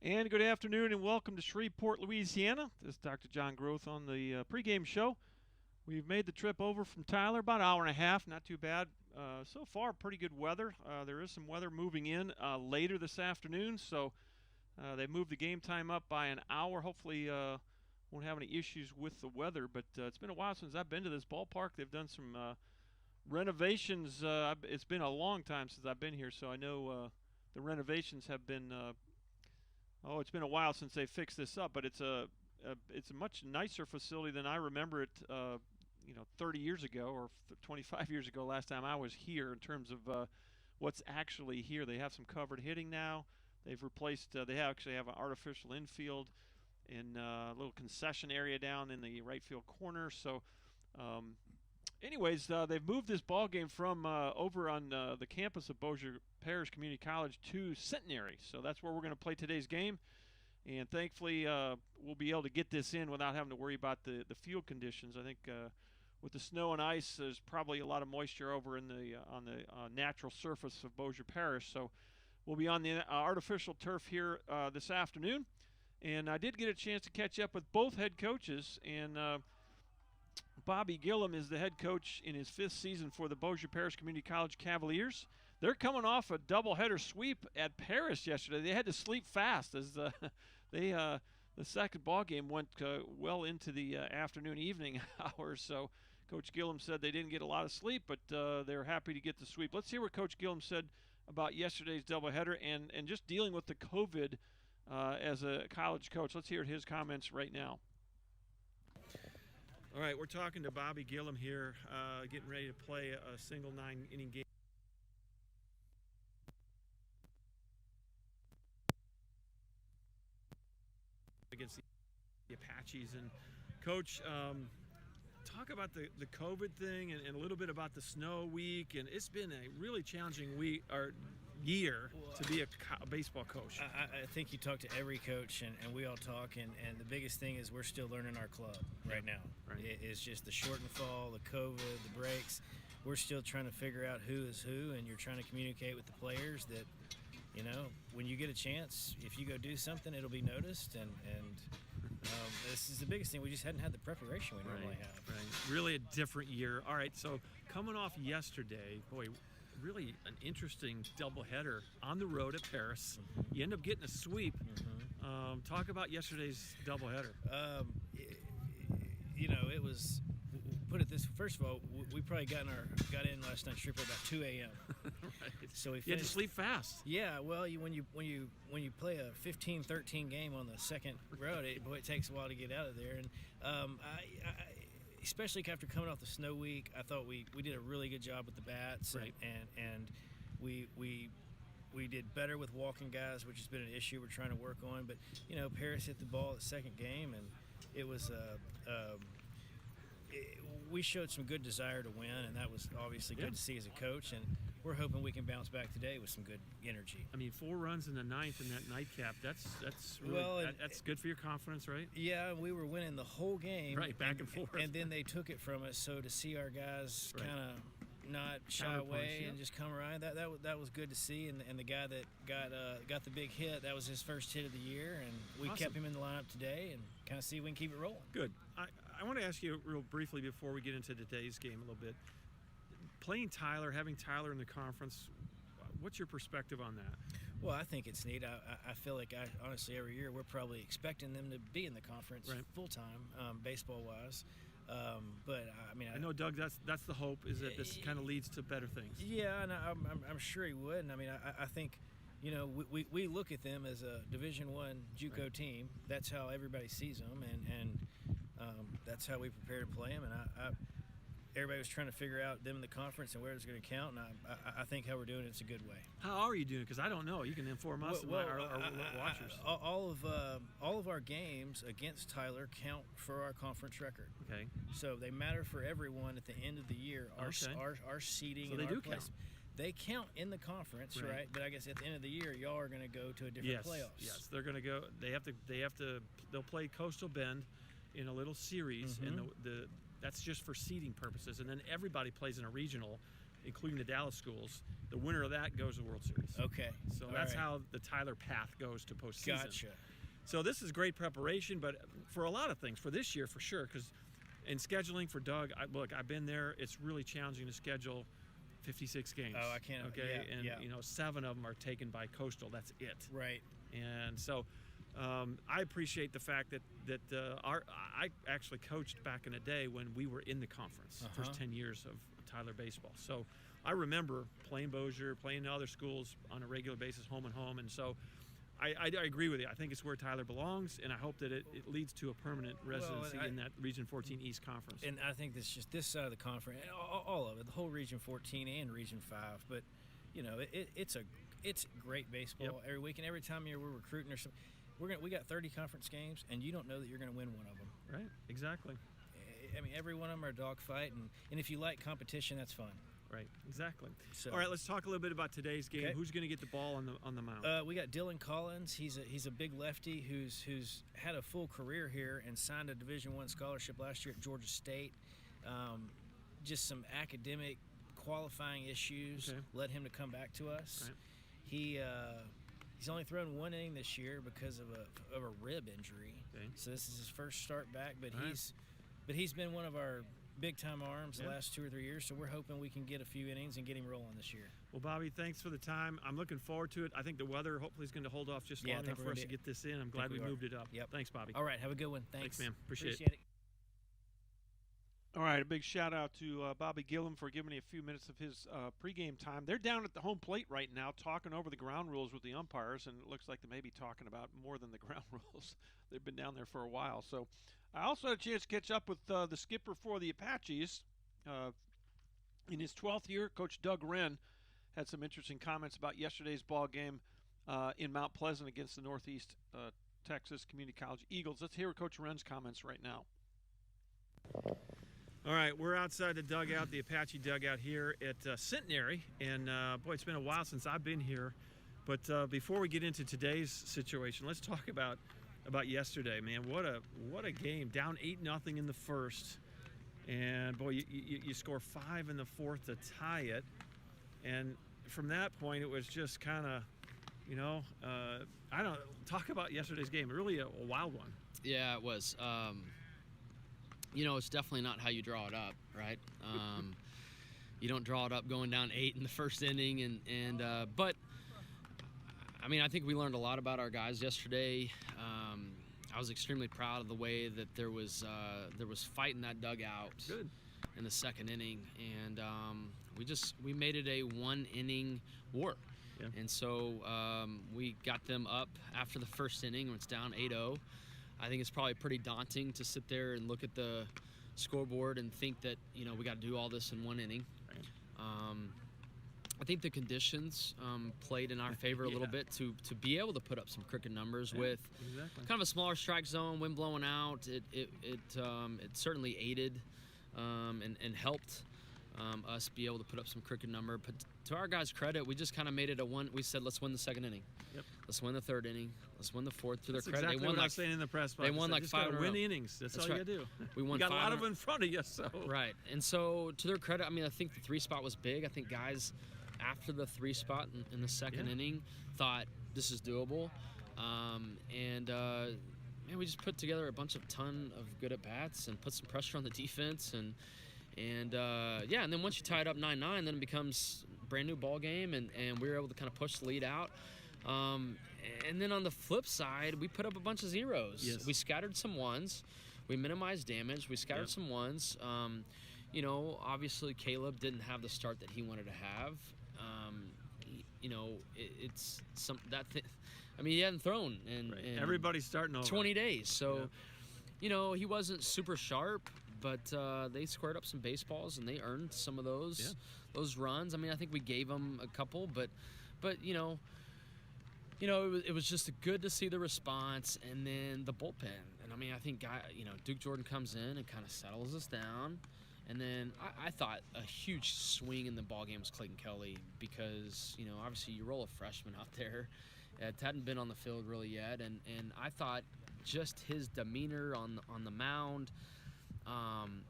And good afternoon and welcome to Shreveport, Louisiana. This is Dr. John Groth on the pregame show. We've made the trip over from Tyler, about an hour and a half, not too bad. So far, pretty good weather. There is some weather moving in later this afternoon, so they moved the game time up by an hour. Hopefully won't have any issues with the weather, but it's been a while since I've been to this ballpark. They've done some renovations. It's been a long time since I've been here, so I know the renovations have been it's been a while since they fixed this up, but it's a much nicer facility than I remember it, 30 years ago or 25 years ago last time I was here in terms of what's actually here. They have some covered hitting now. They've replaced, they actually have an artificial infield and a little concession area down in the right field corner. So anyways, they've moved this ball game from over on the campus of Bossier Parish Community College to Centenary. So that's where we're going to play today's game. And thankfully, we'll be able to get this in without having to worry about the field conditions. I think with the snow and ice, there's probably a lot of moisture over in on the natural surface of Bossier Parish. So we'll be on the artificial turf here this afternoon. And I did get a chance to catch up with both head coaches. And Bobby Gillum is the head coach in his 5th season for the Bossier Parish Community College Cavaliers. They're coming off a doubleheader sweep at Parish yesterday. They had to sleep fast as the second ball game went well into the afternoon, evening hours. So Coach Gillum said they didn't get a lot of sleep, but they were happy to get the sweep. Let's hear what Coach Gillum said about yesterday's doubleheader and just dealing with the COVID as a college coach. Let's hear his comments right now. All right, we're talking to Bobby Gillum here, getting ready to play a single 9-inning game against the Apaches. And Coach, talk about the COVID thing and a little bit about the snow week. And it's been a really challenging week or year to be a baseball coach. I think you talk to every coach, and we all talk, and the biggest thing is we're still learning our club right now. Right. It's just the short and fall, the COVID, the breaks. We're still trying to figure out who is who, and you're trying to communicate with the players that, when you get a chance, if you go do something, it'll be noticed, and this is the biggest thing. We just hadn't had the preparation we normally have. Right. Really a different year. All right, so coming off yesterday, boy, really an interesting doubleheader on the road at Paris. Mm-hmm. You end up getting a sweep. Mm-hmm. Talk about yesterday's doubleheader. It was. Put it this. First of all, we probably got in last night Shreveport about 2 a.m. Right. So we you had to sleep fast. Yeah. Well, when you play a 15-13 game on the second road, it takes a while to get out of there. And I especially after coming off the snow week, I thought we did a really good job with the bats, right. and we did better with walking guys, which has been an issue we're trying to work on. But Paris hit the ball at the second game, and it was we showed some good desire to win, and that was obviously good to see as a coach. And we're hoping we can bounce back today with some good energy. I mean, 4 runs in the 9th in that nightcap. That's really, that's good for your confidence, right? Yeah, we were winning the whole game. Right, back and forth. And then they took it from us. So to see our guys right. kind of not shy away and just come around, that was good to see. And the guy that got the big hit, that was his first hit of the year, and we awesome. kept him in the lineup today and kind of see if we can keep it rolling. Good. I want to ask you real briefly before we get into today's game a little bit. Playing Tyler, having Tyler in the conference, what's your perspective on that? Well, I think it's neat. I feel like honestly every year we're probably expecting them to be in the conference right. full time, baseball wise. But I mean, I know, Doug. That's the hope, is that this kind of leads to better things. Yeah, and I'm sure he would. And I mean, I think we look at them as a Division I JUCO right. team. That's how everybody sees them, and that's how we prepare to play them. And everybody was trying to figure out them in the conference and where it's going to count. And I think how we're doing it's a good way. How are you doing? Because I don't know. You can inform us and our watchers. All of our games against Tyler count for our conference record. Okay. So they matter for everyone at the end of the year. Our seeding. So and they our do count. They count in the conference, right? But I guess at the end of the year, y'all are going to go to a different playoffs. Yes, they're going to go. They'll play Coastal Bend in a little series, Mm-hmm. and that's just for seeding purposes. And then everybody plays in a regional, including the Dallas schools, the winner of that goes to World Series. Okay. So All that's right. how the Tyler path goes to postseason. Gotcha. So this is great preparation, but for a lot of things, for this year for sure, because in scheduling for Doug, look, I've been there. It's really challenging to schedule 56 games. Oh, I can't. Okay, Yeah, and yeah. 7 of them are taken by Coastal. That's it. Right. And so I appreciate the fact that I actually coached back in the day when we were in the conference, first 10 years of Tyler baseball. So I remember playing Bossier, playing other schools on a regular basis, home and home. And so I agree with you. I think it's where Tyler belongs, and I hope that it leads to a permanent residency in that Region 14 East Conference. And I think this just this side of the conference, all of it, the whole Region 14 and Region 5. But it's great baseball every week, and every time we're recruiting or something, we got 30 conference games, and you don't know that you're going to win one of them. Right. Exactly. I mean, every one of them are a dogfight, and if you like competition, that's fun. Right, exactly. So, all right, let's talk a little bit about today's game. Okay. Who's going to get the ball on the mound? We got Dylan Collins. He's a big lefty who's had a full career here and signed a Division I scholarship last year at Georgia State. Just some academic qualifying issues led him to come back to us. Right. He's only thrown 1 inning this year because of a rib injury. Okay. So this is his first start back, but he's been one of our big-time arms the last 2 or 3 years, so we're hoping we can get a few innings and get him rolling this year. Well, Bobby, thanks for the time. I'm looking forward to it. I think the weather hopefully is going to hold off just long enough for us to get this in. I'm glad we moved it up. Yep. Thanks, Bobby. All right, have a good one. Thanks. Thanks, man. Appreciate it. All right, a big shout-out to Bobby Gillum for giving me a few minutes of his pregame time. They're down at the home plate right now talking over the ground rules with the umpires, and it looks like they may be talking about more than the ground rules. They've been down there for a while. So I also had a chance to catch up with the skipper for the Apaches. In his 12th year, Coach Doug Wren had some interesting comments about yesterday's ball game in Mount Pleasant against the Northeast Texas Community College Eagles. Let's hear Coach Wren's comments right now. All right, we're outside the dugout, the Apache dugout here at Centenary, and boy, it's been a while since I've been here. But before we get into today's situation, let's talk about yesterday, man. What a game! Down 8-0 in the first. And boy, you score 5 in the fourth to tie it, and from that point it was just kind of, I don't know, talk about yesterday's game. Really a wild one. Yeah, it was. It's definitely not how you draw it up, right? You don't draw it up going down 8 in the first inning, but I mean, I think we learned a lot about our guys yesterday. I was extremely proud of the way that there was fight in that dugout in the second inning, and we made it a 1-inning war. Yeah. And so we got them up after the first inning when it's down 8-0. I think it's probably pretty daunting to sit there and look at the scoreboard and think that we got to do all this in 1 inning. Right. I think the conditions played in our favor a little bit to be able to put up some crooked numbers with kind of a smaller strike zone, wind blowing out. It certainly aided and helped us be able to put up some crooked number. But to our guys' credit, we just kind of made it a one. We said, let's win the second inning. Yep. Let's win the third inning. Let's win the fourth. To their credit, exactly they won what I was saying in the press box. They won like 5 in a row. Win innings. That's all right. you got to do. We won. You got 5 a lot of them in front of you. So right. And so to their credit, I mean, I think the 3 spot was big. I think guys after the 3 spot in the second inning thought this is doable, and we just put together a ton of good at bats and put some pressure on the defense and then once you tie it up 9-9, then it becomes a brand new ball game, and we were able to kind of push the lead out. And then on the flip side, we put up a bunch of zeros. Yes. We scattered some ones. We minimized damage. We scattered some ones. Obviously Caleb didn't have the start that he wanted to have. It's some that thing. I mean, he hadn't thrown in everybody's starting over 20 days. So, he wasn't super sharp, but they squared up some baseballs and they earned some of those runs. I mean, I think we gave them a couple, but it was just good to see the response, and then the bullpen. And I mean, I think Duke Jordan comes in and kind of settles us down. And then I thought a huge swing in the ballgame was Clayton Kelly because, obviously you roll a freshman out there. It hadn't been on the field really yet. And I thought just his demeanor on the mound,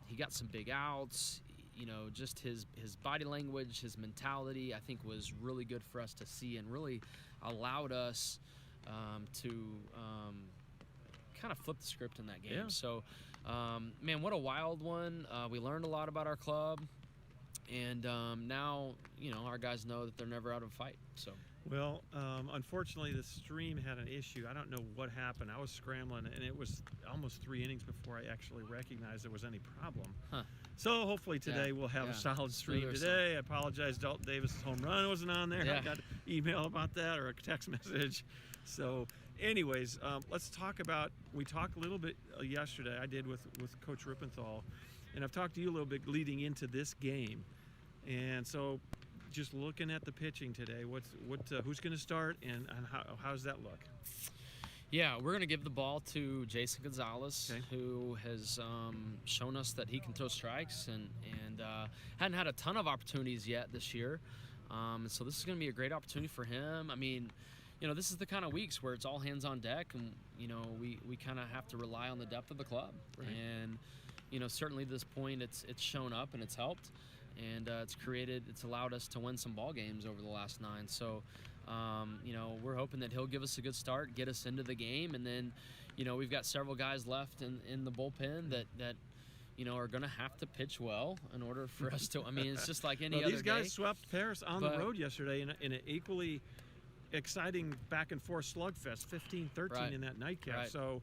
he got some big outs. just his body language, his mentality, I think was really good for us to see and really allowed us to kind of flip the script in that game. Yeah. So, man, what a wild one. We learned a lot about our club, and now, our guys know that they're never out of a fight. So. Well, unfortunately, the stream had an issue. I don't know what happened. I was scrambling, and it was almost 3 innings before I actually recognized there was any problem. Huh. So hopefully today we'll have a solid stream today. I apologize. Dalton Davis' home run wasn't on there. Yeah. I got an email about that or a text message. So anyways, let's talk about, we talked a little bit yesterday, I did with Coach Rippenthal, and I've talked to you a little bit leading into this game. And so just looking at the pitching today, who's going to start and how does that look? Yeah, we're going to give the ball to Jason Gonzalez, Okay. who has shown us that he can throw strikes and hadn't had a ton of opportunities yet this year. So this is going to be a great opportunity for him. I mean, this is the kind of weeks where it's all hands on deck, and, we kind of have to rely on the depth of the club. Right. And, certainly at this point it's shown up and it's helped. And it's allowed us to win some ball games over the last 9. So, we're hoping that he'll give us a good start, get us into the game, and then, we've got several guys left in the bullpen that are going to have to pitch well in order for us to. I mean, it's just like any other These guys day. swept Paris on the road yesterday in an equally exciting back and forth slugfest, 15-13 Right. in that nightcap. Right. So